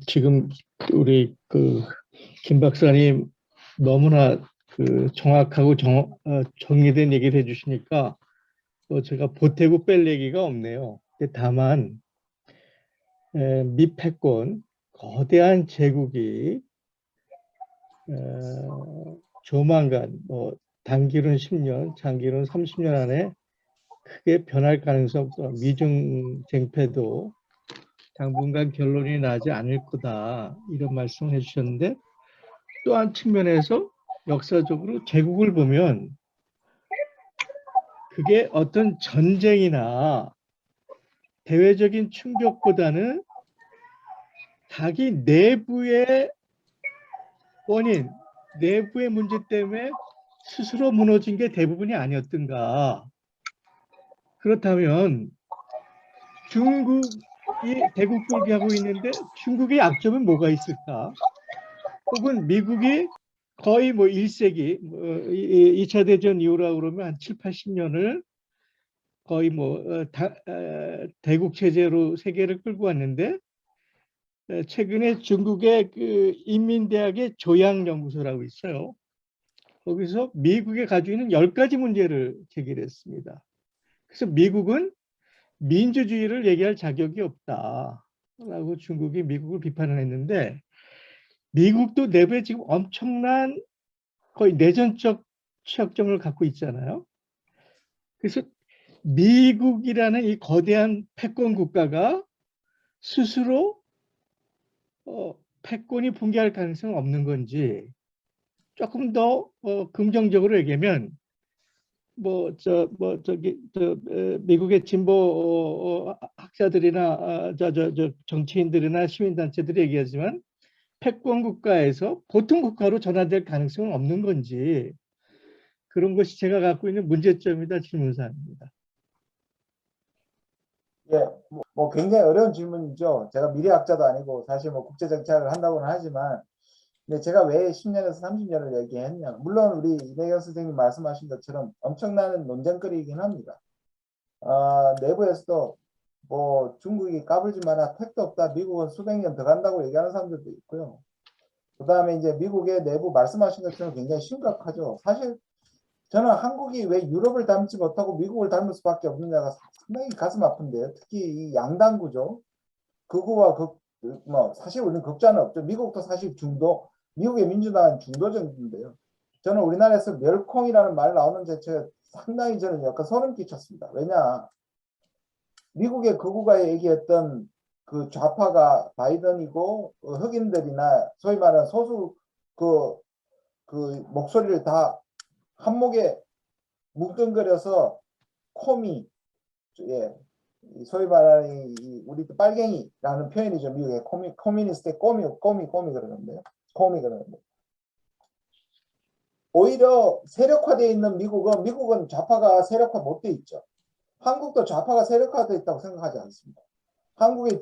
지금 우리 김 박사님 너무나 정확하고 정리된 얘기를 해주시니까 제가 보태고 뺄 얘기가 없네요. 근데 다만 미패권 거대한 제국이 조만간 단기로는 10년, 장기로는 30년 안에 크게 변할 가능성, 미중 쟁패도 당분간 결론이 나지 않을 거다, 이런 말씀을 해주셨는데, 또 한 측면에서 역사적으로 제국을 보면 그게 어떤 전쟁이나 대외적인 충격보다는 자기 내부의 원인, 내부의 문제 때문에 스스로 무너진 게 대부분이 아니었던가. 그렇다면 중국이 대국돌기하고 있는데 중국의 약점은 뭐가 있을까? 혹은 미국이 거의 1세기, 2차 대전 이후라고 그러면 한 7, 80년을 거의 대국 체제로 세계를 끌고 왔는데, 최근에 중국의 인민대학의 조양연구소라고 있어요. 거기서 미국이 가지고 있는 10가지 문제를 제기했습니다. 그래서 미국은 민주주의를 얘기할 자격이 없다라고 중국이 미국을 비판을 했는데, 미국도 내부에 지금 엄청난 거의 내전적 취약점을 갖고 있잖아요. 그래서 미국이라는 이 거대한 패권 국가가 스스로 패권이 붕괴할 가능성은 없는 건지, 조금 더 긍정적으로 얘기하면 미국의 진보 학자들이나 정치인들이나 시민단체들이 얘기하지만 패권 국가에서 보통 국가로 전환될 가능성은 없는 건지, 그런 것이 제가 갖고 있는 문제점이다, 질문사항입니다. 예, 굉장히 어려운 질문이죠. 제가 미래학자도 아니고 사실 국제정치학을 한다고는 하지만, 근데 제가 왜 10년에서 30년을 얘기했냐. 물론 우리 이내경 선생님 말씀하신 것처럼 엄청난 논쟁거리이긴 합니다. 내부에서도 중국이 까불지 마라, 택도 없다, 미국은 수백 년 더 간다고 얘기하는 사람들도 있고요. 그 다음에 이제 미국의 내부 말씀하신 것처럼 굉장히 심각하죠. 사실 저는 한국이 왜 유럽을 닮지 못하고 미국을 닮을 수밖에 없느냐가 상당히 가슴 아픈데요. 특히 이 양당 구조, 극우와 사실 우리는 극자는 없죠. 미국도 사실 미국의 민주당은 중도 정부인데요. 저는 우리나라에서 멸콩이라는 말 나오는 자체가 상당히 저는 약간 소름 끼쳤습니다. 왜냐, 미국의 극우가 얘기했던 그 좌파가 바이든이고 흑인들이나 소위 말하는 소수 그 목소리를 다 한목에 뭉뚱그려서 코미, 예, 소위 말하는 우리 빨갱이라는 표현이죠. 미국의 코미니스트의 꼬미 그러는데요. 코미 그러는데. 오히려 세력화되어 있는 미국은 좌파가 세력화 못 돼 있죠. 한국도 좌파가 세력화되어 있다고 생각하지 않습니다. 한국의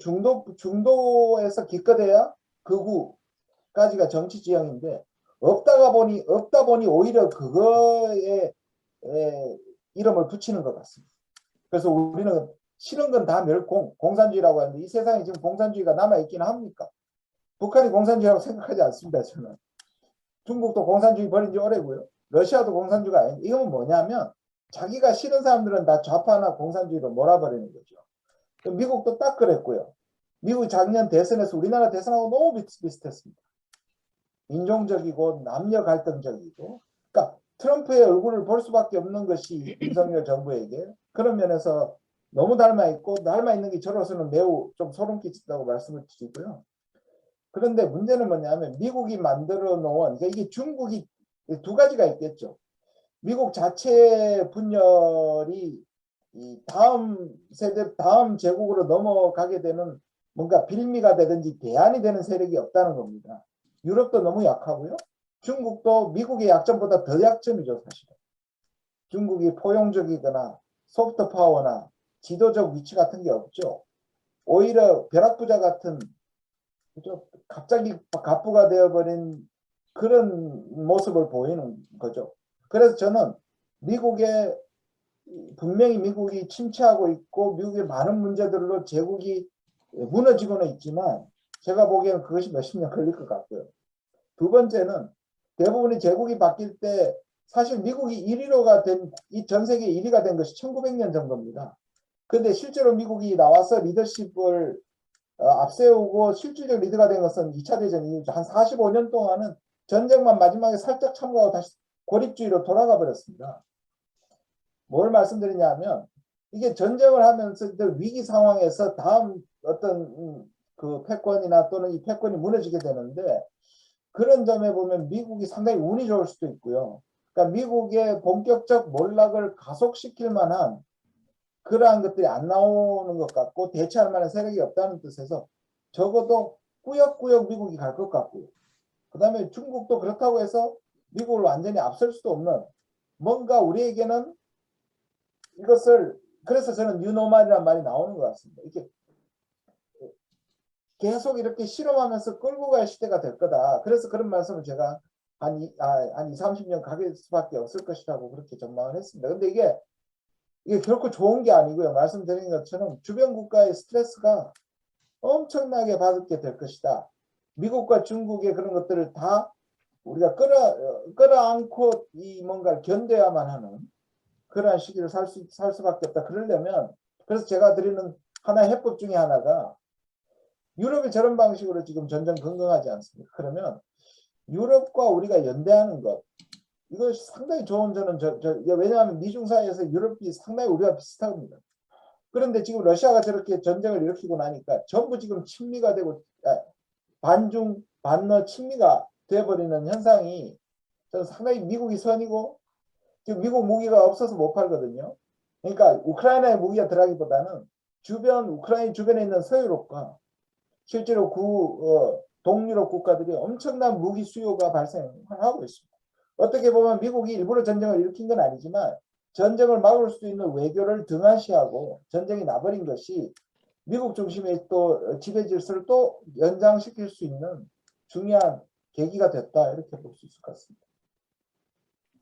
중도에서 기껏해야 극우까지가 정치 지형인데, 없다 보니 오히려 그거에 이름을 붙이는 것 같습니다. 그래서 우리는 싫은 건 다 공산주의라고 하는데, 이 세상에 지금 공산주의가 남아있긴 합니까? 북한이 공산주의라고 생각하지 않습니다. 저는. 중국도 공산주의 버린 지 오래고요. 러시아도 공산주의가 아닙니다. 이건 뭐냐면 자기가 싫은 사람들은 다 좌파나 공산주의로 몰아버리는 거죠. 미국도 딱 그랬고요. 미국 작년 대선에서 우리나라 대선하고 너무 비슷했습니다. 인종적이고 남녀 갈등적이고, 그러니까 트럼프의 얼굴을 볼 수밖에 없는 것이 윤석열 정부에게, 그런 면에서 너무 닮아있고, 닮아있는 게 저로서는 매우 좀 소름 끼친다고 말씀을 드리고요. 그런데 문제는 뭐냐면 미국이 만들어 놓은, 그러니까 이게 중국이 두 가지가 있겠죠. 미국 자체 분열이 이 다음 세대, 다음 제국으로 넘어가게 되는 뭔가 빌미가 되든지 대안이 되는 세력이 없다는 겁니다. 유럽도 너무 약하고요. 중국도 미국의 약점보다 더 약점이죠, 사실은. 중국이 포용적이거나 소프트 파워나 지도적 위치 같은 게 없죠. 오히려 벼락부자 같은, 갑자기 갑부가 되어버린 그런 모습을 보이는 거죠. 그래서 저는 분명히 미국이 침체하고 있고 미국의 많은 문제들로 제국이 무너지고는 있지만, 제가 보기에는 그것이 몇십 년 걸릴 것 같고요. 두 번째는 대부분의 제국이 바뀔 때 사실 미국이 1위로가 된, 이 전 세계 1위가 된 것이 1900년 정도입니다. 근데 실제로 미국이 나와서 리더십을 앞세우고 실질적 리더가 된 것은 2차 대전 이후 한 45년 동안은 전쟁만 마지막에 살짝 참가하고 다시 고립주의로 돌아가 버렸습니다. 뭘 말씀드리냐면 이게 전쟁을 하면서 위기 상황에서 다음 어떤 그 패권이나 또는 이 패권이 무너지게 되는데 그런 점에 보면 미국이 상당히 운이 좋을 수도 있고요. 그러니까 미국의 본격적 몰락을 가속시킬 만한 그러한 것들이 안 나오는 것 같고 대체할 만한 세력이 없다는 뜻에서 적어도 꾸역꾸역 미국이 갈 것 같고요. 그 다음에 중국도 그렇다고 해서 미국을 완전히 앞설 수도 없는 뭔가 우리에게는 이것을 그래서 저는 뉴노멀이라는 말이 나오는 것 같습니다. 이렇게 계속 이렇게 실험하면서 끌고 갈 시대가 될 거다. 그래서 그런 말씀을 제가 한 20, 30년 가길 수밖에 없을 것이라고 그렇게 전망을 했습니다. 근데 이게 결코 좋은 게 아니고요. 말씀드린 것처럼 주변 국가의 스트레스가 엄청나게 받게 될 것이다. 미국과 중국의 그런 것들을 다 우리가 끌어안고 이 뭔가를 견뎌야만 하는 그러한 시기를 살 수밖에 없다. 그러려면 그래서 제가 드리는 하나의 해법 중에 하나가 유럽이 저런 방식으로 지금 전쟁 건강하지 않습니까? 그러면 유럽과 우리가 연대하는 것 이거 상당히 좋은 저는 왜냐하면 미중 사이에서 유럽이 상당히 우리가 비슷합니다. 그런데 지금 러시아가 저렇게 전쟁을 일으키고 나니까 전부 지금 친미가 되고 반중 반러 친미가 되어버리는 현상이 저는 상당히 미국이 선이고 지금 미국 무기가 없어서 못 팔거든요. 그러니까 우크라이나에 무기가 들어가기보다는 우크라이나 주변에 있는 서유럽과 실제로 동유럽 국가들이 엄청난 무기 수요가 발생하고 있습니다. 어떻게 보면 미국이 일부러 전쟁을 일으킨 건 아니지만 전쟁을 막을 수 있는 외교를 등한시하고 전쟁이 나버린 것이 미국 중심의 또 지배 질서를 또 연장시킬 수 있는 중요한 계기가 됐다 이렇게 볼 수 있을 것 같습니다.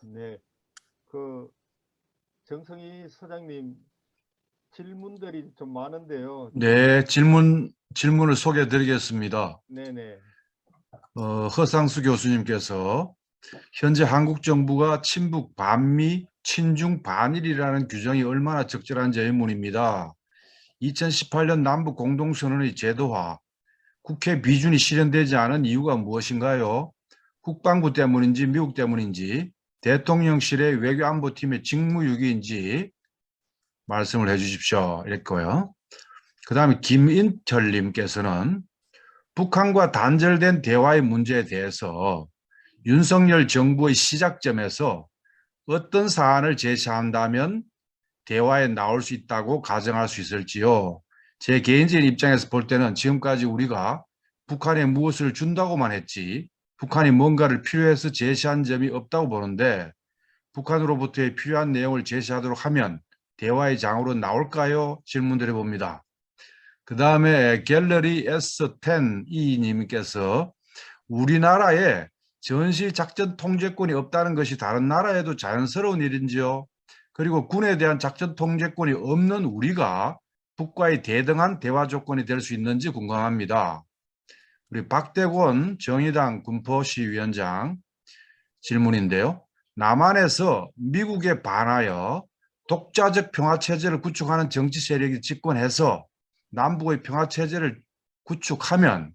네, 그 정성희 소장님 질문들이 좀 많은데요. 네, 질문을 소개해 드리겠습니다. 네네. 허상수 교수님께서 현재 한국 정부가 친북 반미, 친중 반일이라는 규정이 얼마나 적절한지 의문입니다. 2018년 남북 공동선언의 제도화, 국회 비준이 실현되지 않은 이유가 무엇인가요? 국방부 때문인지 미국 때문인지 대통령실의 외교안보팀의 직무유기인지 말씀을 해 주십시오. 이랬고요. 그 다음에 김인철님께서는 북한과 단절된 대화의 문제에 대해서 윤석열 정부의 시작점에서 어떤 사안을 제시한다면 대화에 나올 수 있다고 가정할 수 있을지요? 제 개인적인 입장에서 볼 때는 지금까지 우리가 북한에 무엇을 준다고만 했지 북한이 뭔가를 필요해서 제시한 점이 없다고 보는데 북한으로부터의 필요한 내용을 제시하도록 하면 대화의 장으로 나올까요? 질문 드려봅니다. 그 다음에 갤러리 S10E님께서 우리나라에 전시작전 통제권이 없다는 것이 다른 나라에도 자연스러운 일인지요? 그리고 군에 대한 작전 통제권이 없는 우리가 북과의 대등한 대화 조건이 될 수 있는지 궁금합니다. 우리 박대권 정의당 군포시위원장 질문인데요. 남한에서 미국에 반하여 독자적 평화체제를 구축하는 정치 세력이 집권해서 남북의 평화체제를 구축하면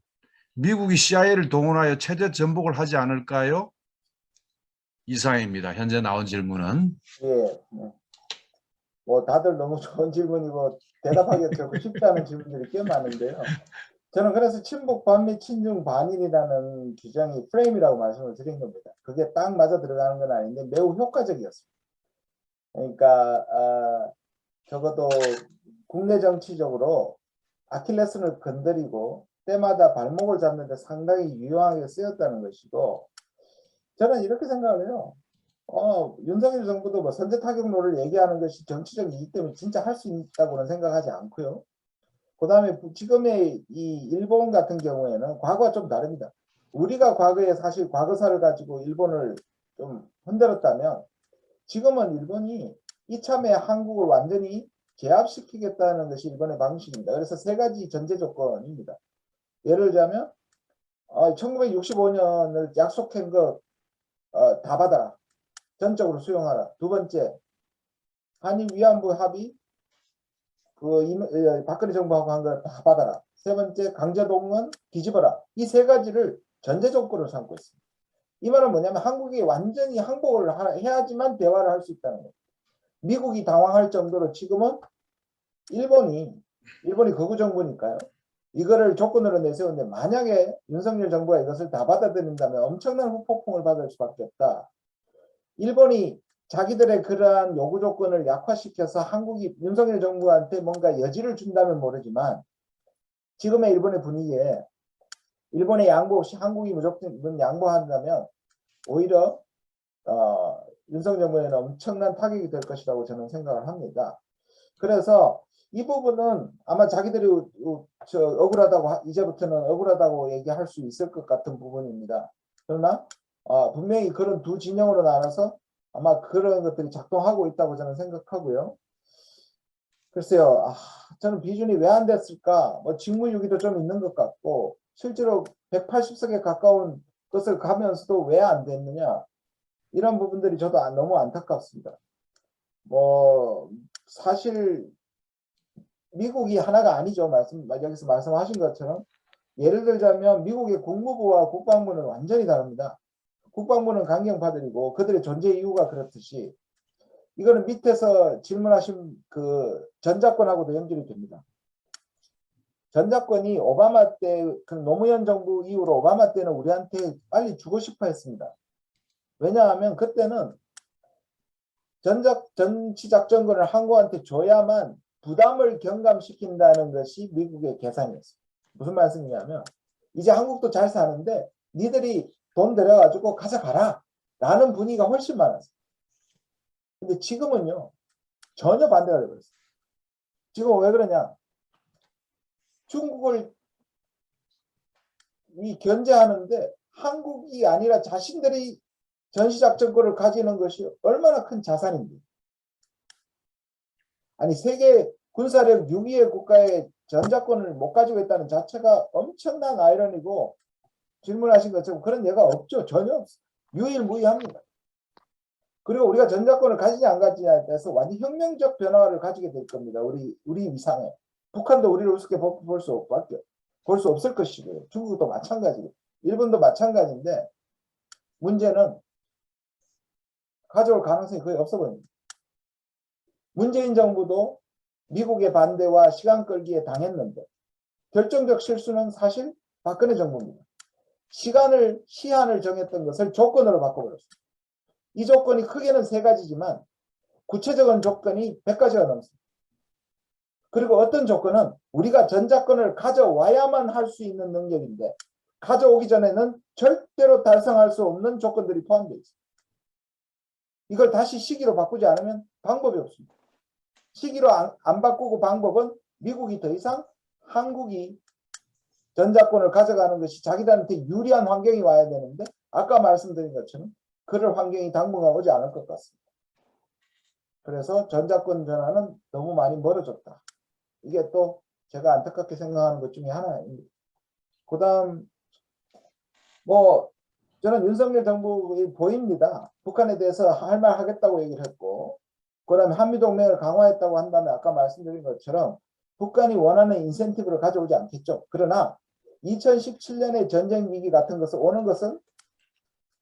미국이 CIA를 동원하여 체제 전복을 하지 않을까요? 이상입니다. 현재 나온 질문은. 예, 뭐 다들 너무 좋은 질문이고 대답하기가 결코 쉽지 않은 질문들이 꽤 많은데요. 저는 그래서 친북 반미 친중 반일이라는 규정이 프레임이라고 말씀을 드린 겁니다. 그게 딱 맞아 들어가는 건 아닌데 매우 효과적이었습니다. 그러니까 적어도 국내 정치적으로 아킬레스를 건드리고 때마다 발목을 잡는 데 상당히 유용하게 쓰였다는 것이고 저는 이렇게 생각을 해요. 윤석열 정부도 뭐 선제 타격로를 얘기하는 것이 정치적 이익 때문에 진짜 할 수 있다고는 생각하지 않고요. 그 다음에 지금의 이 일본 같은 경우에는 과거와 좀 다릅니다. 우리가 과거에 사실 과거사를 가지고 일본을 좀 흔들었다면 지금은 일본이 이참에 한국을 완전히 제압시키겠다는 것이 일본의 방식입니다. 그래서 세 가지 전제 조건입니다. 예를 들자면 1965년을 약속한 거 다 받아라. 전적으로 수용하라. 두 번째, 한일 위안부 합의 박근혜 정부하고 한 거 다 받아라. 세 번째, 강제동원 뒤집어라. 이 세 가지를 전제 조건으로 삼고 있습니다. 이 말은 뭐냐면 한국이 완전히 항복을 해야지만 대화를 할 수 있다는 거예요. 미국이 당황할 정도로 지금은 일본이 거구 정부니까요. 이거를 조건으로 내세우는데 만약에 윤석열 정부가 이것을 다 받아들인다면 엄청난 후폭풍을 받을 수밖에 없다. 일본이 자기들의 그러한 요구 조건을 약화시켜서 한국이 윤석열 정부한테 뭔가 여지를 준다면 모르지만 지금의 일본의 분위기에 일본의 양보 없이 한국이 무조건 양보한다면 오히려 윤석열 정부에는 엄청난 타격이 될 것이라고 저는 생각을 합니다. 그래서 이 부분은 아마 자기들이 억울하다고 이제부터는 억울하다고 얘기할 수 있을 것 같은 부분입니다. 그러나 분명히 그런 두 진영으로 나눠서 아마 그런 것들이 작동하고 있다고 저는 생각하고요. 글쎄요, 저는 비준이 왜 안 됐을까? 뭐 직무유기도 좀 있는 것 같고 실제로 180석에 가까운 것을 가면서도 왜 안 됐느냐? 이런 부분들이 저도 너무 안타깝습니다. 뭐 사실 미국이 하나가 아니죠. 여기서 말씀하신 것처럼 예를 들자면 미국의 국무부와 국방부는 완전히 다릅니다. 국방부는 강경파들이고 그들의 존재 이유가 그렇듯이 이거는 밑에서 질문하신 그 전작권하고도 연결이 됩니다. 전작권이 오바마 때 그 노무현 정부 이후로 오바마 때는 우리한테 빨리 주고 싶어 했습니다. 왜냐하면 그때는 전치작전권을 한국한테 줘야만 부담을 경감시킨다는 것이 미국의 계산이었어요. 무슨 말씀이냐면 이제 한국도 잘 사는데 니들이 돈 들여가지고 가져가라 라는 분위기가 훨씬 많았어요. 근데 지금은요 전혀 반대가 되어버렸어요. 지금 왜 그러냐? 중국을 견제하는데 한국이 아니라 자신들이 전시작전권을 가지는 것이 얼마나 큰 자산인데. 아니 세계 군사력 6위의 국가의 전작권을 못 가지고 있다는 자체가 엄청난 아이러니고 질문하신 것처럼 그런 예가 없죠. 전혀 없어요. 유일무이합니다. 그리고 우리가 전작권을 가지냐 안 가지냐에 따라서 완전 혁명적 변화를 가지게 될 겁니다. 우리 위상에. 북한도 우리를 우습게 볼 수 없을 것이고요. 중국도 마찬가지고 일본도 마찬가지인데 문제는 가져올 가능성이 거의 없어 보입니다. 문재인 정부도 미국의 반대와 시간 끌기에 당했는데 결정적 실수는 사실 박근혜 정부입니다. 시한을 정했던 것을 조건으로 바꿔버렸습니다. 이 조건이 크게는 세 가지지만 구체적인 조건이 100가지가 넘습니다. 그리고 어떤 조건은 우리가 전작권을 가져와야만 할 수 있는 능력인데 가져오기 전에는 절대로 달성할 수 없는 조건들이 포함되어 있습니다. 이걸 다시 시기로 바꾸지 않으면 방법이 없습니다. 시기로 안 바꾸고 방법은 미국이 더 이상 한국이 전작권을 가져가는 것이 자기들한테 유리한 환경이 와야 되는데 아까 말씀드린 것처럼 그럴 환경이 당분간 오지 않을 것 같습니다. 그래서 전작권 전환은 너무 많이 멀어졌다. 이게 또 제가 안타깝게 생각하는 것 중에 하나입니다. 그 다음 뭐 저는 윤석열 정부 보입니다. 북한에 대해서 할 말 하겠다고 얘기를 했고 그 다음에 한미동맹을 강화했다고 한다면 아까 말씀드린 것처럼 북한이 원하는 인센티브를 가져오지 않겠죠. 그러나 2017년의 전쟁 위기 같은 것을 오는 것은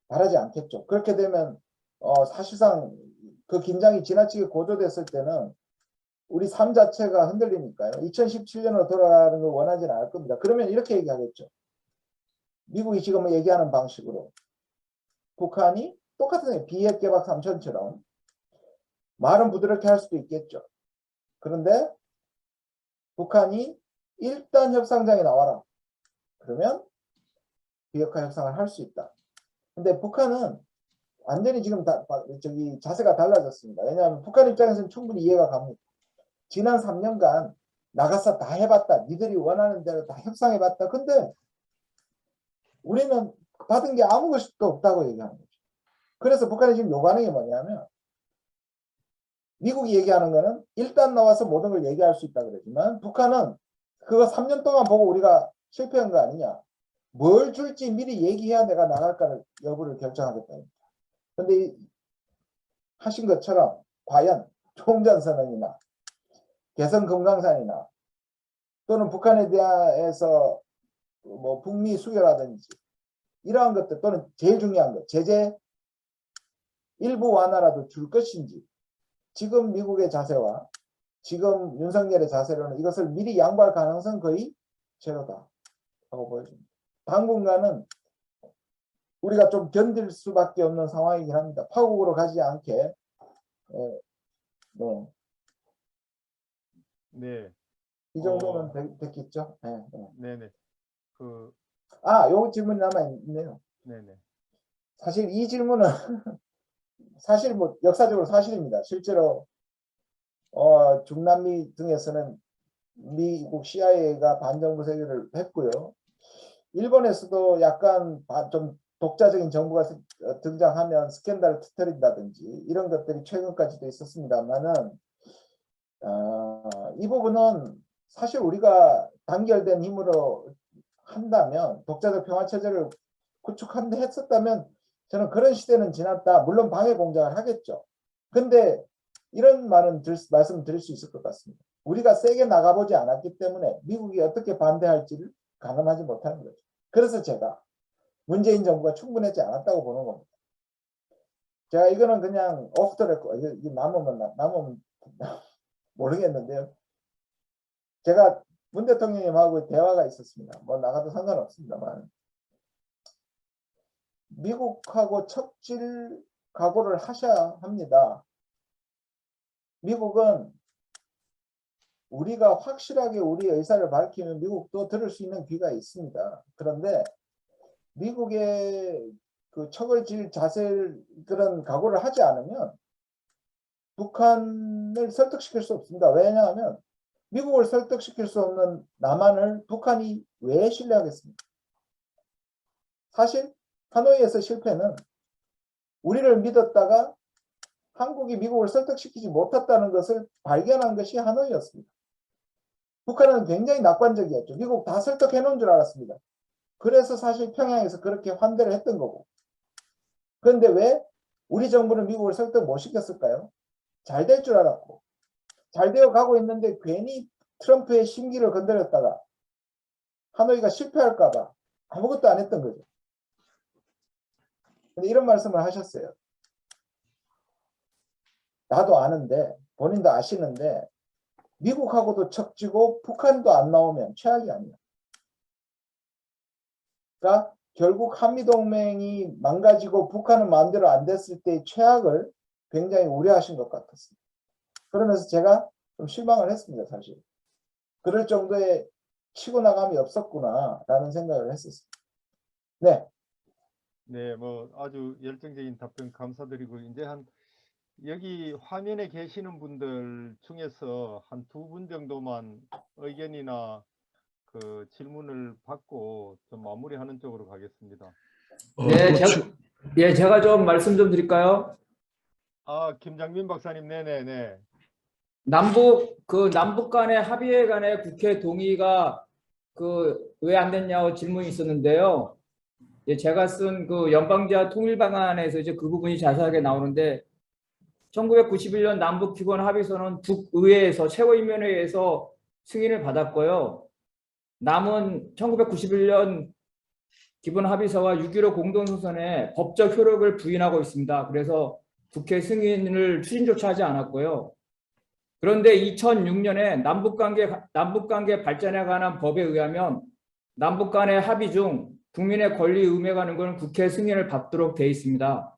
바라지 않겠죠. 그렇게 되면 사실상 그 긴장이 지나치게 고조됐을 때는 우리 삶 자체가 흔들리니까요. 2017년으로 돌아가는 걸 원하지는 않을 겁니다. 그러면 이렇게 얘기하겠죠. 미국이 지금 얘기하는 방식으로 북한이 똑같은 비핵 개박 3천처럼 말은 부드럽게 할 수도 있겠죠. 그런데 북한이 일단 협상장에 나와라. 그러면 비핵화 협상을 할 수 있다. 근데 북한은 완전히 지금 자세가 달라졌습니다. 왜냐하면 북한 입장에서는 충분히 이해가 갑니다. 지난 3년간 나가서 다 해봤다. 니들이 원하는 대로 다 협상해봤다. 근데 우리는 받은 게 아무것도 없다고 얘기하는 거죠. 그래서 북한이 지금 요구하는 게 뭐냐면 미국이 얘기하는 거는 일단 나와서 모든 걸 얘기할 수 있다 그러지만 북한은 그거 3년 동안 보고 우리가 실패한 거 아니냐. 뭘 줄지 미리 얘기해야 내가 나갈까를 여부를 결정하겠다니까. 근데 하신 것처럼 과연 총전선언이나 개성금강산이나 또는 북한에 대해서 뭐 북미 수교라든지 이러한 것들 또는 제일 중요한 것 제재 일부 완화라도 줄 것인지 지금 미국의 자세와 지금 윤석열의 자세로는 이것을 미리 양보할 가능성은 거의 제로다 하고 보여집니다. 당분간은 우리가 좀 견딜 수밖에 없는 상황이긴 합니다. 파국으로 가지 않게. 네. 네. 이 정도는 됐겠죠. 네, 네. 네네. 요 질문이 남아있네요. 네네. 사실 이 질문은 사실 뭐 역사적으로 사실입니다. 실제로 중남미 등에서는 미국 CIA가 반정부 세계를 했고요. 일본에서도 약간 좀 독자적인 정부가 등장하면 스캔들을 터뜨린다든지 이런 것들이 최근까지도 있었습니다만은 이 부분은 사실 우리가 단결된 힘으로 한다면 독자적 평화체제를 구축한다 했었다면 저는 그런 시대는 지났다. 물론 방해 공작을 하겠죠. 근데 이런 말씀 드릴 수 있을 것 같습니다. 우리가 세게 나가보지 않았기 때문에 미국이 어떻게 반대할지를 가늠하지 못하는 거죠. 그래서 제가 문재인 정부가 충분하지 않았다고 보는 겁니다. 제가 이거는 그냥 오프 더 레코드, 남으면 모르겠는데요. 제가 문 대통령님하고 대화가 있었습니다. 뭐 나가도 상관없습니다만 미국하고 척질 각오를 하셔야 합니다. 미국은 우리가 확실하게 우리 의사를 밝히면 미국도 들을 수 있는 귀가 있습니다. 그런데 미국의 그 척을 질 자세를 그런 각오를 하지 않으면 북한을 설득시킬 수 없습니다. 왜냐하면 미국을 설득시킬 수 없는 남한을 북한이 왜 신뢰하겠습니까? 사실 하노이에서 실패는 우리를 믿었다가 한국이 미국을 설득시키지 못했다는 것을 발견한 것이 하노이였습니다. 북한은 굉장히 낙관적이었죠. 미국 다 설득해 놓은 줄 알았습니다. 그래서 사실 평양에서 그렇게 환대를 했던 거고. 그런데 왜 우리 정부는 미국을 설득 못 시켰을까요? 잘 될 줄 알았고 잘 되어 가고 있는데 괜히 트럼프의 심기를 건드렸다가 하노이가 실패할까 봐 아무것도 안 했던 거죠. 근데 이런 말씀을 하셨어요. 나도 아는데 본인도 아시는데 미국하고도 척지고 북한도 안 나오면 최악이 아니야. 그러니까 결국 한미동맹이 망가지고 북한은 마음대로 안 됐을 때의 최악을 굉장히 우려하신 것 같았습니다. 그러면서 제가 좀 실망을 했습니다. 사실. 그럴 정도의 치고 나감이 없었구나 라는 생각을 했었습니다. 네. 네, 뭐 아주 열정적인 답변 감사드리고 이제 여기 화면에 계시는 분들 중에서 한 2분 정도만 의견이나 그 질문을 받고 좀 마무리하는 쪽으로 가겠습니다. 네, 제가 좀 말씀 좀 드릴까요? 김장민 박사님, 네네네. 남북 간의 합의에 관해 국회 동의가 왜 안 됐냐고 질문이 있었는데요. 제가 쓴 그 연방제화 통일 방안에서 이제 그 부분이 자세하게 나오는데 1991년 남북 기본 합의서는 북의회에서 최고인민회의에서 승인을 받았고요. 남은 1991년 기본 합의서와 6.15 공동선언에 법적 효력을 부인하고 있습니다. 그래서 국회 승인을 추진조차 하지 않았고요. 그런데 2006년에 남북관계 발전에 관한 법에 의하면 남북 간의 합의 중 국민의 권리 의무에 관한 것은 국회 승인을 받도록 되어 있습니다.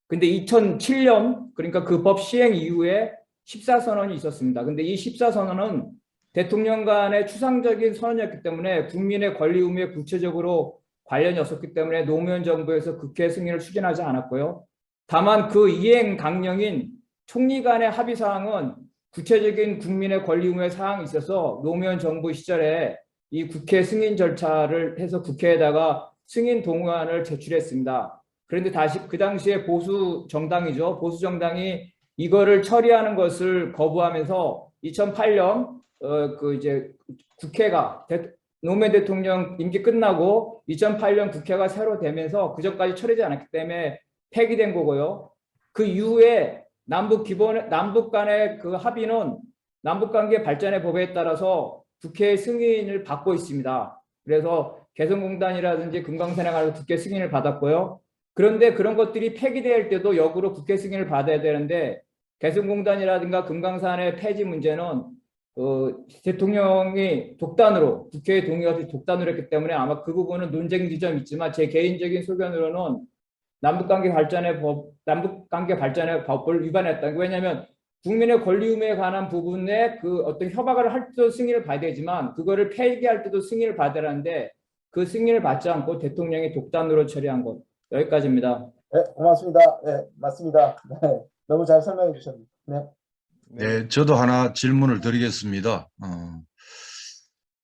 근데 2007년 그러니까 그 법 시행 이후에 14선언이 있었습니다. 근데 이 14선언은 대통령 간의 추상적인 선언이었기 때문에 국민의 권리 의무에 구체적으로 관련이 없었기 때문에 노무현 정부에서 국회 승인을 추진하지 않았고요. 다만 그 이행 강령인 총리 간의 합의 사항은 구체적인 국민의 권리 의무의 사항이 있어서 노무현 정부 시절에 이 국회 승인 절차를 해서 국회에다가 승인 동의안을 제출했습니다. 그런데 그 당시에 보수 정당이죠. 보수 정당이 이거를 처리하는 것을 거부하면서 2008년 이제 국회가 노무현 대통령 임기 끝나고 2008년 국회가 새로 되면서 그전까지 처리되지 않았기 때문에 폐기된 거고요. 그 이후에 남북 간의 그 합의는 남북관계 발전의 법에 따라서 국회 승인을 받고 있습니다. 그래서 개성공단이라든지 금강산에 가서 국회 승인을 받았고요. 그런데 그런 것들이 폐기될 때도 역으로 국회 승인을 받아야 되는데 개성공단이라든가 금강산의 폐지 문제는 대통령이 독단으로 국회의 동의 없이 독단으로 했기 때문에 아마 그 부분은 논쟁 지점이 있지만 제 개인적인 소견으로는 남북관계 발전의 법을 위반했다. 왜냐하면 국민의 권리의무에 관한 부분에 그 어떤 협약을 할 때도 승인을 받아야 되지만 그거를 폐기할 때도 승인을 받아야 하는데 그 승인을 받지 않고 대통령이 독단으로 처리한 것. 여기까지입니다. 네, 고맙습니다. 네, 맞습니다. 네, 너무 잘 설명해 주셨습니다. 네. 네, 저도 하나 질문을 드리겠습니다.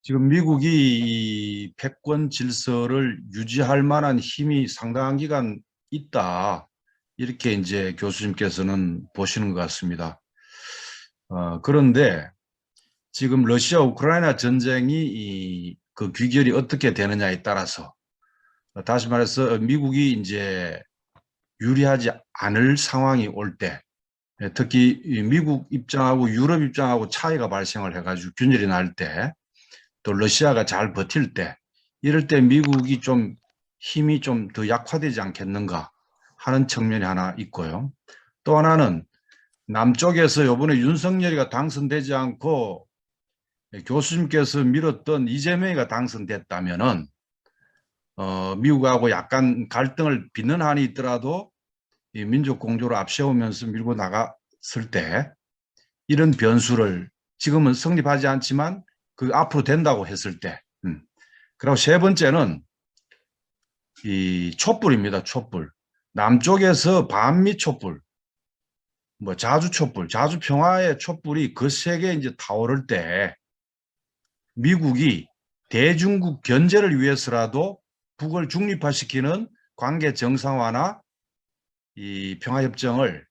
지금 미국이 이 패권 질서를 유지할 만한 힘이 상당한 기간 있다. 이렇게 이제 교수님께서는 보시는 것 같습니다. 그런데 지금 러시아 우크라이나 전쟁이 그 귀결이 어떻게 되느냐에 따라서 다시 말해서 미국이 이제 유리하지 않을 상황이 올 때, 특히 미국 입장하고 유럽 입장하고 차이가 발생을 해가지고 균열이 날 때, 또 러시아가 잘 버틸 때, 이럴 때 미국이 좀 힘이 좀 더 약화되지 않겠는가 하는 측면이 하나 있고요. 또 하나는 남쪽에서 이번에 윤석열이가 당선되지 않고 교수님께서 밀었던 이재명이가 당선됐다면은 미국하고 약간 갈등을 빚는 한이 있더라도 이 민족 공조를 앞세우면서 밀고 나갔을 때 이런 변수를 지금은 성립하지 않지만 그 앞으로 된다고 했을 때, 그리고 세 번째는 이 촛불입니다. 촛불. 남쪽에서 반미 촛불, 뭐 자주 촛불, 자주 평화의 촛불이 거세게 이제 타오를 때 미국이 대중국 견제를 위해서라도 북을 중립화시키는 관계 정상화나 이 평화협정을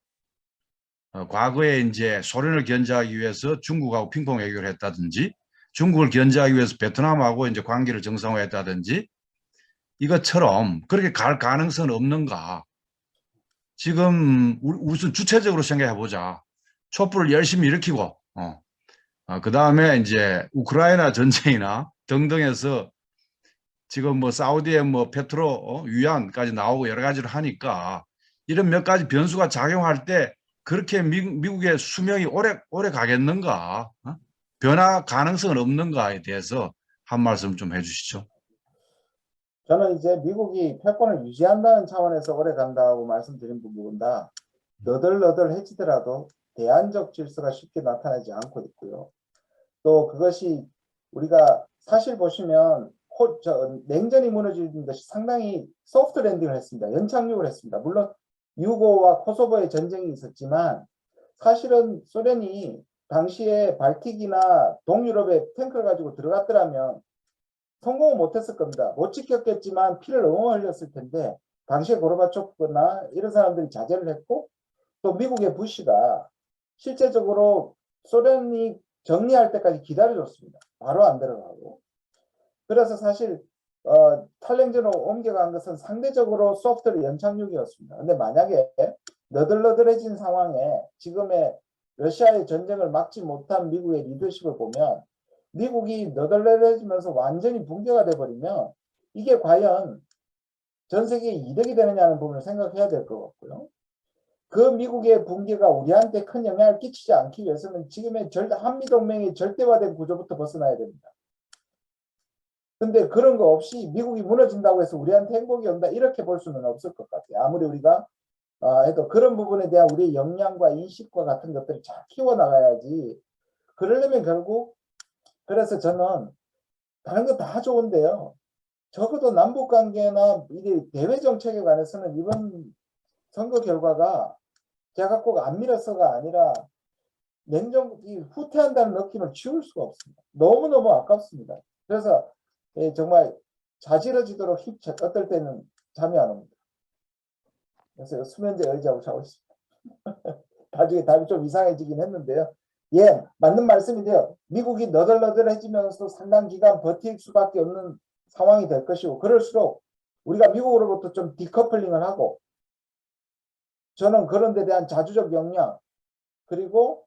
과거에 이제 소련을 견제하기 위해서 중국하고 핑퐁 외교를 했다든지 중국을 견제하기 위해서 베트남하고 이제 관계를 정상화했다든지 이것처럼 그렇게 갈 가능성은 없는가? 지금 우선 주체적으로 생각해 보자. 촛불을 열심히 일으키고, 그 다음에 이제 우크라이나 전쟁이나 등등해서 지금 뭐 사우디의 뭐 페트로 위안까지 나오고 여러 가지를 하니까 이런 몇 가지 변수가 작용할 때 그렇게 미국의 수명이 오래 가겠는가? 변화 가능성은 없는가에 대해서 한 말씀 좀 해주시죠. 저는 이제 미국이 패권을 유지한다는 차원에서 오래 간다고 말씀드린 부분보다 너덜너덜해지더라도 대안적 질서가 쉽게 나타나지 않고 있고요. 또 그것이 우리가 사실 보시면 냉전이 무너지는 것이 상당히 소프트 랜딩을 했습니다. 연착륙을 했습니다. 물론 유고와 코소보의 전쟁이 있었지만 사실은 소련이 당시에 발틱이나 동유럽에 탱크를 가지고 들어갔더라면 성공은 못했을 겁니다. 못 지켰겠지만 피를 너무 흘렸을 텐데 당시에 고르바초프나 이런 사람들이 자제를 했고 또 미국의 부시가 실제적으로 소련이 정리할 때까지 기다려줬습니다. 바로 안 들어가고. 그래서 사실 탈냉전으로 옮겨간 것은 상대적으로 소프트웨어 연착륙이었습니다. 근데 만약에 너덜너덜해진 상황에 지금의 러시아의 전쟁을 막지 못한 미국의 리더십을 보면 미국이 너덜너덜해지면서 완전히 붕괴가 돼버리면 이게 과연 전 세계에 이득이 되느냐는 부분을 생각해야 될 것 같고요. 그 미국의 붕괴가 우리한테 큰 영향을 끼치지 않기 위해서는 지금의 한미동맹의 절대화된 구조부터 벗어나야 됩니다. 근데 그런 거 없이 미국이 무너진다고 해서 우리한테 행복이 온다 이렇게 볼 수는 없을 것 같아요. 아무리 우리가 해도 그런 부분에 대한 우리의 역량과 인식과 같은 것들을 잘 키워나가야지. 그러려면 결국 그래서 저는 다른 거 다 좋은데요. 적어도 남북관계나 이게 대외 정책에 관해서는 이번 선거 결과가 제가 꼭 안 밀어서가 아니라 냉정히 후퇴한다는 느낌을 지울 수가 없습니다. 너무너무 아깝습니다. 그래서 정말 자지러지도록 어떨 때는 잠이 안 옵니다. 그래서 수면제 의지하고 자고 있습니다. 나중에 답이 좀 이상해지긴 했는데요. 예, 맞는 말씀인데요. 미국이 너덜너덜해지면서 상당 기간 버틸 수밖에 없는 상황이 될 것이고, 그럴수록 우리가 미국으로부터 좀 디커플링을 하고, 저는 그런 데 대한 자주적 역량, 그리고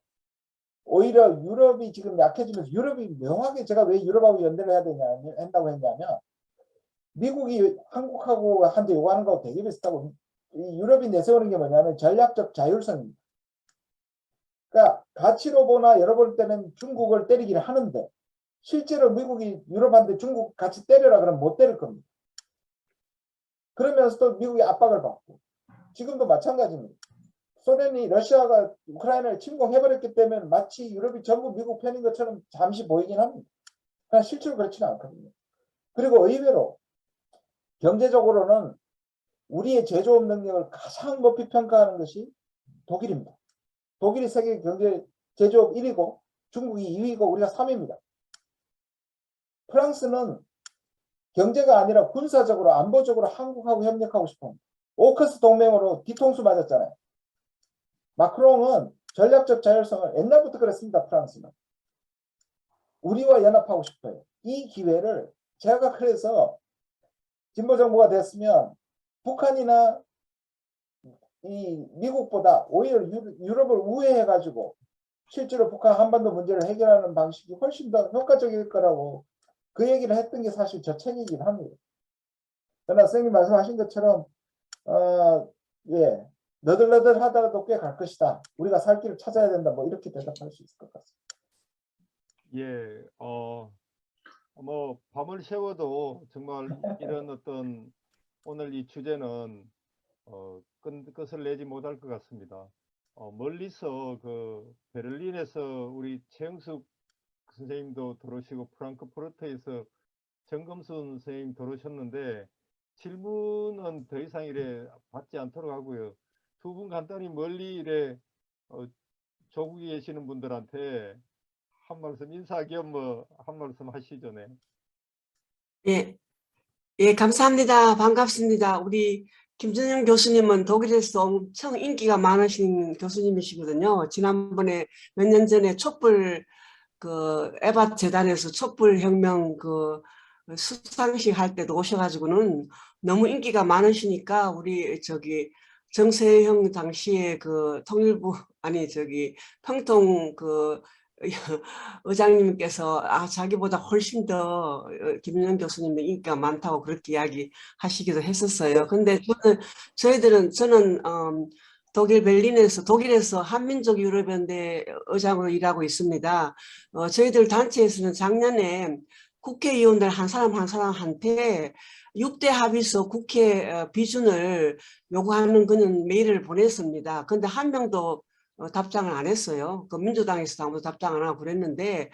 오히려 유럽이 지금 약해지면서, 유럽이 묘하게, 제가 왜 유럽하고 연대를 해야 되냐, 한다고 했냐면, 미국이 한국하고 한테 요구하는 거하고 되게 비슷하고, 이 유럽이 내세우는 게 뭐냐면 전략적 자율성입니다. 그러니까 가치로 보나 여러 볼 때는 중국을 때리기는 하는데, 실제로 미국이 유럽한테 중국 같이 때려라 그러면 못 때릴 겁니다. 그러면서도 미국이 압박을 받고, 지금도 마찬가지입니다. 소련이 러시아가 우크라이나를 침공해버렸기 때문에 마치 유럽이 전부 미국 편인 것처럼 잠시 보이긴 합니다. 그러나 실제로 그렇지는 않거든요. 그리고 의외로 경제적으로는 우리의 제조업 능력을 가장 높이 평가하는 것이 독일입니다. 독일이 세계 경제 제조업 1위고 중국이 2위고 우리가 3위입니다. 프랑스는 경제가 아니라 군사적으로 안보적으로 한국하고 협력하고 싶어. 오커스 동맹으로 뒤통수 맞았잖아요. 마크롱은 전략적 자율성을 옛날부터 그랬습니다. 프랑스는. 우리와 연합하고 싶어요. 이 기회를 제가 그래서 진보 정부가 됐으면 북한이나 이 미국보다 오히려 유럽을 우회해가지고 실제로 북한 한반도 문제를 해결하는 방식이 훨씬 더 효과적일 거라고 그 얘기를 했던 게 사실 저 책이긴 합니다. 그러나 선생님 말씀하신 것처럼 예, 너덜너덜 하다가도 꽤 갈 것이다. 우리가 살 길을 찾아야 된다. 뭐 이렇게 대답할 수 있을 것 같습니다. 예, 뭐 밤을 새워도 정말 이런 어떤 오늘 이 주제는 끝을 내지 못할 것 같습니다. 멀리서 그 베를린에서 우리 최영숙 선생님도 들어오시고 프랑크푸르트에서 정금순 선생님 들어오셨는데 질문은 더 이상 이래 받지 않도록 하고요. 두 분 간단히 멀리 이래 조국에 계시는 분들한테 한 말씀 인사 겸 뭐 한 말씀 하시죠. 네. 예, 예, 감사합니다. 반갑습니다. 우리 김준영 교수님은 독일에서 엄청 인기가 많으신 교수님이시거든요. 지난번에 몇 년 전에 촛불 그 에바 재단에서 촛불 혁명 그 수상식 할 때도 오셔가지고는 너무 인기가 많으시니까 우리 저기 정세형 당시에 그 통일부 아니 저기 평통 그 의장님께서 자기보다 훨씬 더 김윤영 교수님의 인기가 많다고 그렇게 이야기하시기도 했었어요. 근데 저는 독일 베를린에서 독일에서 한민족 유럽연대 의장으로 일하고 있습니다. 저희들 단체에서는 작년에 국회의원들 한 사람 한 사람한테 6대 합의서 국회 비준을 요구하는 그는 메일을 보냈습니다. 근데 한 명도 답장을 안 했어요. 그 민주당에서도 아무도 답장 안 하고 그랬는데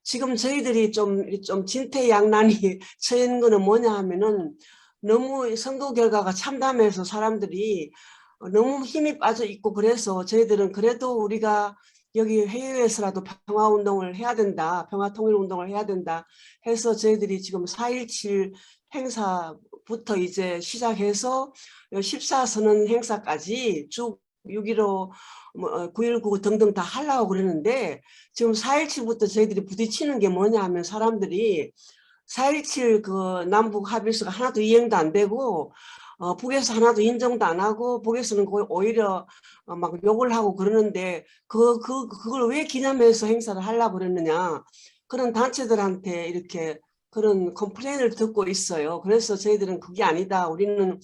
지금 저희들이 좀 진퇴양난이 처한 거는 뭐냐 하면은 너무 선거 결과가 참담해서 사람들이 너무 힘이 빠져 있고 그래서 저희들은 그래도 우리가 여기 해외에서라도 평화운동을 해야 된다. 평화통일운동을 해야 된다 해서 저희들이 지금 4.17 행사부터 이제 시작해서 14선언 행사까지 쭉 6.15 9.19 등등 다 하려고 그러는데 지금 4.17부터 저희들이 부딪히는 게 뭐냐 하면 사람들이 4.17 그 남북 합의서가 하나도 이행도 안 되고 북에서 하나도 인정도 안 하고 북에서는 오히려 막 욕을 하고 그러는데 그걸 왜 기념해서 행사를 하려고 그랬느냐 그런 단체들한테 이렇게 그런 컴플레인을 듣고 있어요. 그래서 저희들은 그게 아니다. 우리는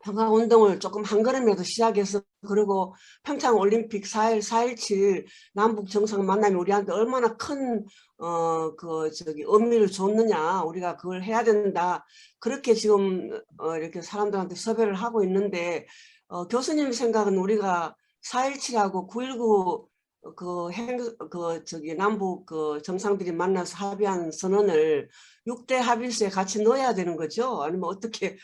평화운동을 조금 한 걸음이라도 시작해서 그리고 평창올림픽 4.17 남북 정상 만남이 우리한테 얼마나 큰 의미를 줬느냐 우리가 그걸 해야 된다 그렇게 지금 이렇게 사람들한테 섭외를 하고 있는데 교수님 생각은 우리가 4.17하고 9.19 남북 정상들이 만나서 합의한 선언을 6대 합의서에 같이 넣어야 되는 거죠? 아니면 어떻게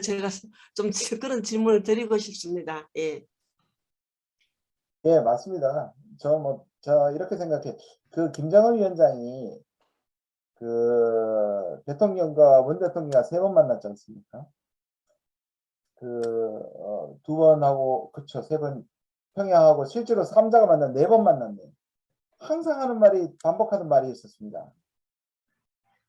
제가 좀 그런 질문을 드리고 싶습니다. 예. 예, 맞습니다. 저 이렇게 생각해. 그 김정은 위원장이 그 대통령과 문 대통령과 3번 만났지 않습니까? 두 번하고 그쵸 3번 평양하고 실제로 3자가 만난 4번 만났네요. 항상 하는 말이 반복하는 말이 있었습니다.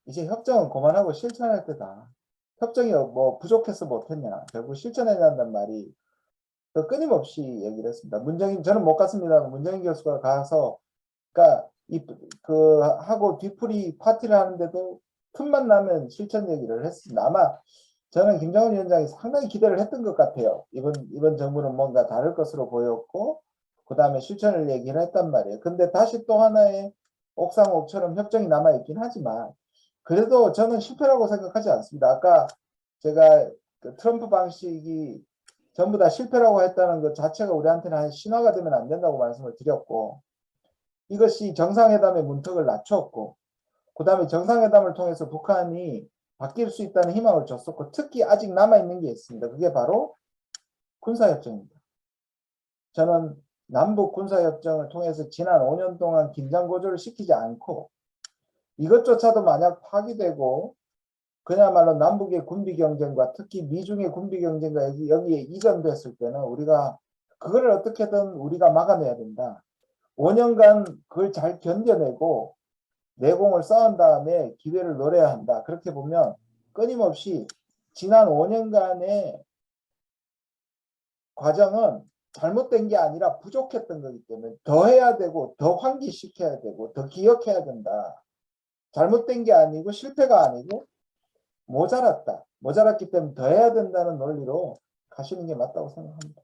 이제 협정은 그만하고 실천할 때다. 협정이 뭐 부족해서 못했냐. 결국 실천해야 한다는 말이 끊임없이 얘기를 했습니다. 저는 못 갔습니다. 문정인 교수가 가서, 그러니까 하고 뒤풀이 파티를 하는데도 틈만 나면 실천 얘기를 했습니다. 아마 저는 김정은 위원장이 상당히 기대를 했던 것 같아요. 이번 정부는 뭔가 다를 것으로 보였고, 그 다음에 실천을 얘기를 했단 말이에요. 근데 다시 또 하나의 옥상옥처럼 협정이 남아있긴 하지만, 그래도 저는 실패라고 생각하지 않습니다. 아까 제가 트럼프 방식이 전부 다 실패라고 했다는 것 자체가 우리한테는 한 신화가 되면 안 된다고 말씀을 드렸고, 이것이 정상회담의 문턱을 낮췄고, 그 다음에 정상회담을 통해서 북한이 바뀔 수 있다는 희망을 줬었고, 특히 아직 남아있는 게 있습니다. 그게 바로 군사협정입니다. 저는 남북 군사협정을 통해서 지난 5년 동안 긴장 고조를 시키지 않고, 이것조차도 만약 파기되고 그야말로 남북의 군비 경쟁과 특히 미중의 군비 경쟁과 여기에 이전됐을 때는 우리가 그거를 어떻게든 우리가 막아내야 된다. 5년간 그걸 잘 견뎌내고 내공을 쌓은 다음에 기회를 노려야 한다. 그렇게 보면 끊임없이 지난 5년간의 과정은 잘못된 게 아니라 부족했던 거기 때문에 더 해야 되고 더 환기시켜야 되고 더 기억해야 된다. 잘못된 게 아니고 실패가 아니고 모자랐다. 모자랐기 때문에 더 해야 된다는 논리로 가시는 게 맞다고 생각합니다.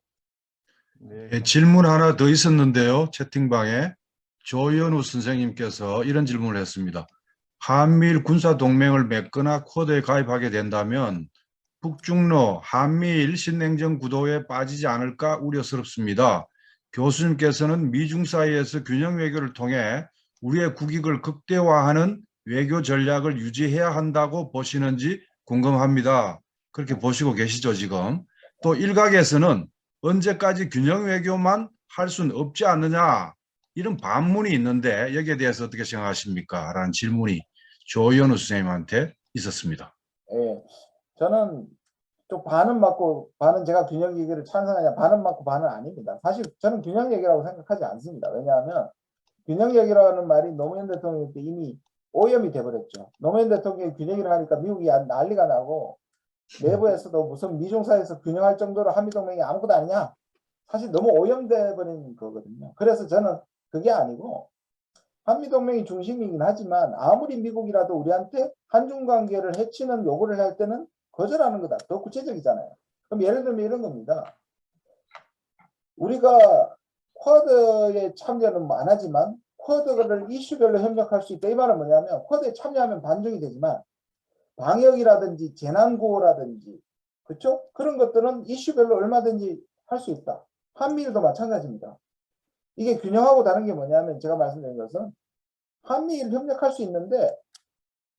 네. 예, 질문 하나 더 있었는데요. 채팅방에 조현우 선생님께서 이런 질문을 했습니다. 한미일 군사동맹을 맺거나 쿼드에 가입하게 된다면 북중로 한미일 신냉전 구도에 빠지지 않을까 우려스럽습니다. 교수님께서는 미중 사이에서 균형 외교를 통해 우리의 국익을 극대화하는 외교 전략을 유지해야 한다고 보시는지 궁금합니다. 그렇게 보시고 계시죠, 지금? 또 일각에서는 언제까지 균형 외교만 할 수는 없지 않느냐, 이런 반문이 있는데 여기에 대해서 어떻게 생각하십니까? 라는 질문이 조현우 선생님한테 있었습니다. 예, 저는 좀 반은 맞고 반은 제가 균형 얘기를 찬성하냐, 반은 맞고 반은 아닙니다. 사실 저는 균형 얘기라고 생각하지 않습니다. 왜냐하면 균형 얘기라는 말이 노무현 대통령 때 이미 오염이 돼버렸죠. 노무현 대통령이 균형이라 하니까 미국이 난리가 나고 내부에서도 무슨 미중사에서 균형할 정도로 한미동맹이 아무것도 아니냐. 사실 너무 오염돼 버린 거거든요. 그래서 저는 그게 아니고 한미동맹이 중심이긴 하지만 아무리 미국이라도 우리한테 한중관계를 해치는 요구를 할 때는 거절하는 거다. 더 구체적이잖아요. 그럼 예를 들면 이런 겁니다. 우리가 쿼드에 참여는 안 하지만 쿼드를 이슈별로 협력할 수 있다. 이 말은 뭐냐면 쿼드에 참여하면 반중이 되지만 방역이라든지 재난구호라든지 그렇죠? 그런 것들은 이슈별로 얼마든지 할 수 있다. 한미일도 마찬가지입니다. 이게 균형하고 다른 게 뭐냐면 제가 말씀드린 것은 한미일 협력할 수 있는데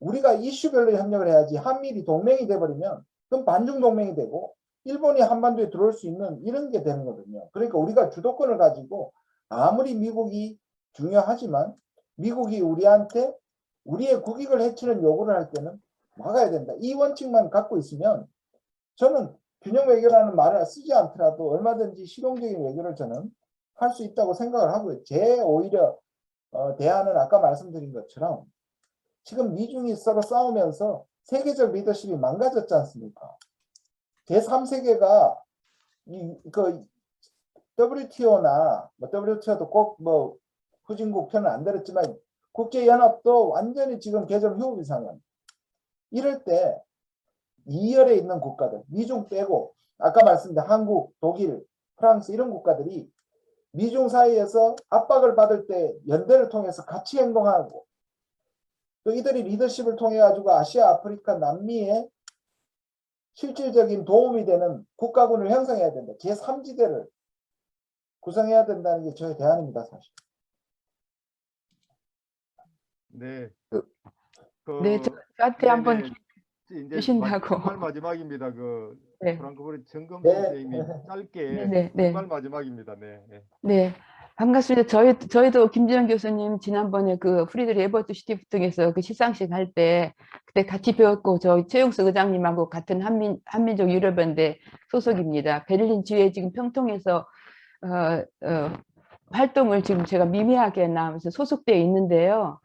우리가 이슈별로 협력을 해야지 한미일이 동맹이 돼버리면 그럼 반중 동맹이 되고 일본이 한반도에 들어올 수 있는 이런 게 되는 거거든요. 그러니까 우리가 주도권을 가지고 아무리 미국이 중요하지만 미국이 우리한테 우리의 국익을 해치는 요구를 할 때는 막아야 된다. 이 원칙만 갖고 있으면 저는 균형 외교라는 말을 쓰지 않더라도 얼마든지 실용적인 외교를 저는 할 수 있다고 생각을 하고요. 제 오히려 대안은 아까 말씀드린 것처럼 지금 미중이 서로 싸우면서 세계적 리더십이 망가졌지 않습니까? 제3세계가 WTO나 WTO도 꼭 후진국 편은 안 들었지만 국제연합도 완전히 지금 개정 휴업 이상은 이럴 때 2열에 있는 국가들 미중 빼고 아까 말씀드린 한국, 독일, 프랑스 이런 국가들이 미중 사이에서 압박을 받을 때 연대를 통해서 같이 행동하고 또 이들이 리더십을 통해 가지고 아시아, 아프리카, 남미에 실질적인 도움이 되는 국가군을 형성해야 된다. 제3지대를 구성해야 된다는 게 저의 대안입니다. 사실. 네. 네, 저한테 한번 이제 주신다고. 정말 마지막입니다. 네. 프랑크푸르트 정검 네. 선생님이 짧게 네. 정말 마지막입니다. 네. 네, 반갑습니다. 저희도 김지영 교수님 지난번에 그 프리드리 에버트 시티프팅에서 그 시상식 할 때 그때 같이 배웠고 저희 최용석 의장님하고 같은 한민족 유럽연대 소속입니다. 베를린 주에 지금 평통에서 활동을 지금 제가 미미하게나 소속되어 있는데요.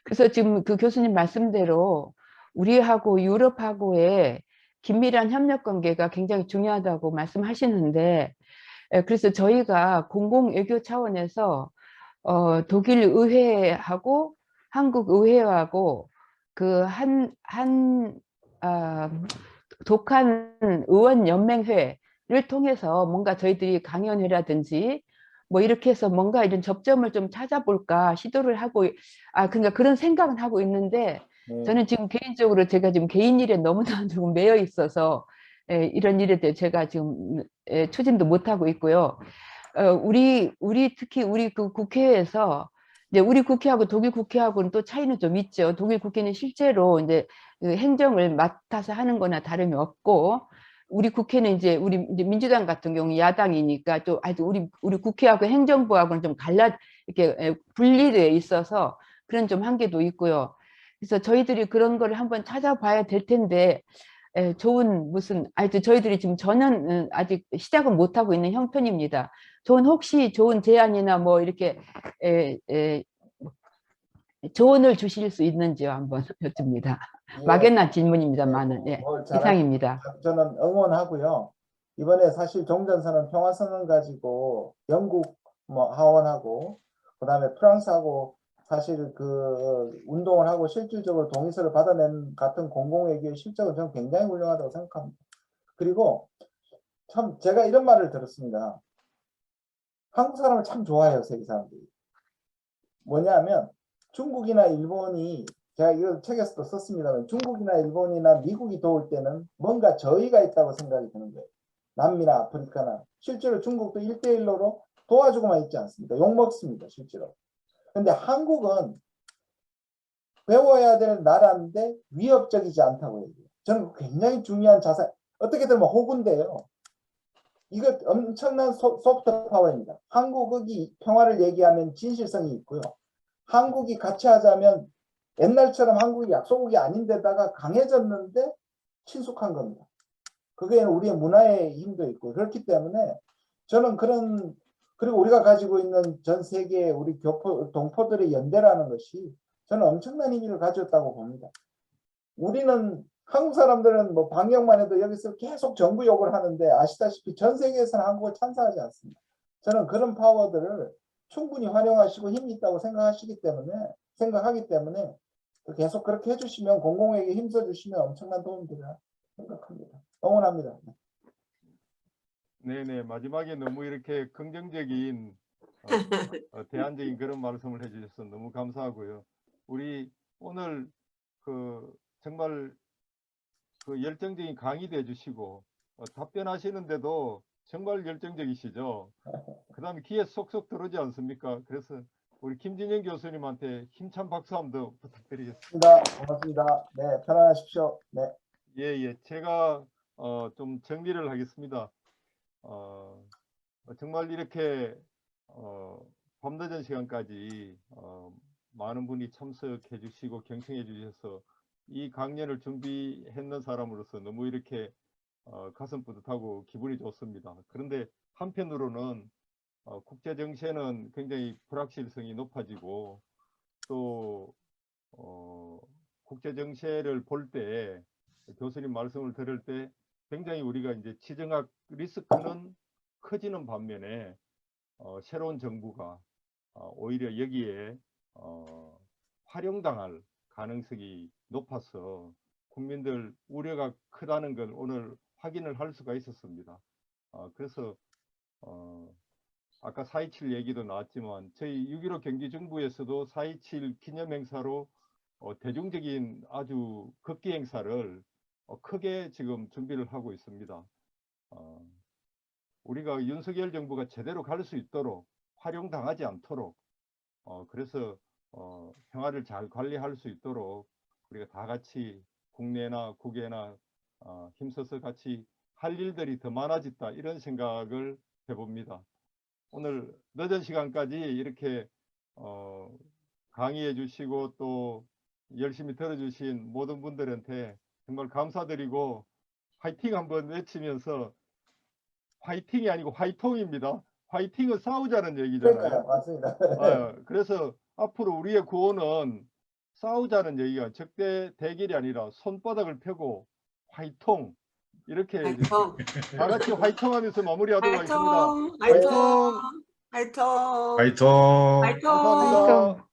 그래서 지금 그 교수님 말씀대로 우리하고 유럽하고의 긴밀한 협력 관계가 굉장히 중요하다고 말씀하시는데, 그래서 저희가 공공외교 차원에서 독일 의회하고 한국 의회하고 그 독한 의원 연맹회를 통해서 뭔가 저희들이 강연회라든지 뭐 이렇게 해서 뭔가 이런 접점을 좀 찾아볼까 시도를 하고, 그러니까 그런 생각은 하고 있는데, 저는 지금 개인적으로 제가 지금 개인 일에 너무나 좀 매여 있어서 이런 일에 대해 제가 지금 추진도 못 하고 있고요. 우리 특히 우리 그 국회에서 이제 우리 국회하고 독일 국회하고는 또 차이는 좀 있죠. 독일 국회는 실제로 이제 그 행정을 맡아서 하는 거나 다름이 없고, 우리 국회는 이제 이제 민주당 같은 경우 야당이니까 또 아주 우리 국회하고 행정부하고는 좀 이렇게 분리되어 있어서 그런 좀 한계도 있고요. 그래서 저희들이 그런 거를 한번 찾아봐야 될 텐데, 좋은 저희들이 지금 저는 아직 시작은 못 하고 있는 형편입니다. 혹시 좋은 제안이나 뭐 이렇게 조언을 주실 수 있는지요? 한번 여쭙니다. 예, 막연한 질문입니다만은 이상입니다. 저는 응원하고요. 이번에 사실 종전선언 평화선언 가지고 영국 뭐 하원하고 그다음에 프랑스하고 사실 그 운동을 하고 실질적으로 동의서를 받아낸 같은 공공외교의 실적은 저는 굉장히 훌륭하다고 생각합니다. 그리고 참 제가 이런 말을 들었습니다. 한국 사람을 참 좋아해요, 세계 사람들이. 뭐냐면 중국이나 일본이, 제가 이거 책에서도 썼습니다만, 중국이나 일본이나 미국이 도울 때는 뭔가 저희가 있다고 생각이 드는 거예요. 남미나 아프리카나. 실제로 중국도 1대1로 도와주고만 있지 않습니까? 욕먹습니다, 실제로. 근데 한국은 배워야 될 나라인데 위협적이지 않다고 얘기해요. 저는 굉장히 중요한 자산, 어떻게 보면 호구인데요. 이거 엄청난 소프트 파워입니다. 한국이 평화를 얘기하면 진실성이 있고요. 한국이 같이 하자면 옛날처럼 한국이 약소국이 아닌데다가 강해졌는데 친숙한 겁니다. 그게 우리의 문화의 힘도 있고, 그렇기 때문에 저는 그리고 우리가 가지고 있는 전 세계의 우리 동포들의 연대라는 것이 저는 엄청난 의미를 가졌다고 봅니다. 우리는 한국 사람들은 뭐 방역만 해도 여기서 계속 정부 욕을 하는데, 아시다시피 전 세계에서는 한국을 찬사하지 않습니다. 저는 그런 파워들을 충분히 활용하시고 힘이 있다고 생각하기 때문에 계속 그렇게 해주시면, 공공에게 힘써주시면 엄청난 도움이 되리라 생각합니다. 응원합니다. 네네, 마지막에 너무 이렇게 긍정적인 대안적인 그런 말씀을 해주셔서 너무 감사하고요. 우리 오늘 정말 열정적인 강의도 해주시고 답변하시는데도 정말 열정적이시죠. 그 다음에 귀에 쏙쏙 들어오지 않습니까? 그래서 우리 김진영 교수님한테 힘찬 박수 한번 부탁드리겠습니다. 고맙습니다. 네, 편안하십시오. 네. 예. 제가 좀 정리를 하겠습니다. 정말 이렇게 밤늦은 시간까지 많은 분이 참석해 주시고 경청해 주셔서 이 강연을 준비했는 사람으로서 너무 이렇게 가슴 뿌듯하고 기분이 좋습니다. 그런데 한편으로는 국제 정세는 굉장히 불확실성이 높아지고, 또 국제 정세를 볼 때, 교수님 말씀을 들을 때 굉장히 우리가 이제 지정학 리스크는 커지는 반면에 새로운 정부가 오히려 여기에 활용당할 가능성이 높아서 국민들 우려가 크다는 걸 오늘 확인을 할 수가 있었습니다. 그래서 아까 4.27 얘기도 나왔지만 저희 6.15 경기정부에서도 4.27 기념행사로 대중적인 아주 극기 행사를 크게 지금 준비를 하고 있습니다. 우리가 윤석열 정부가 제대로 갈 수 있도록, 활용당하지 않도록, 그래서 평화를 잘 관리할 수 있도록 우리가 다 같이 국내나 국외나 힘써서 같이 할 일들이 더 많아졌다, 이런 생각을 해봅니다. 오늘 늦은 시간까지 이렇게 강의해 주시고 또 열심히 들어주신 모든 분들한테 정말 감사드리고, 화이팅 한번 외치면서, 화이팅이 아니고 화이통입니다. 화이팅은 싸우자는 그러니까요. 얘기잖아요. 맞습니다. 그래서 앞으로 우리의 구호는 싸우자는 얘기가 적대 대결이 아니라 손바닥을 펴고 화이팅 이렇게 화이팅, 다 같이 화이팅하면서 마무리하도록 하겠습니다. 화이팅, 화이팅, 화이팅! 화이팅, 파이팅. 화이팅. 감사합니다.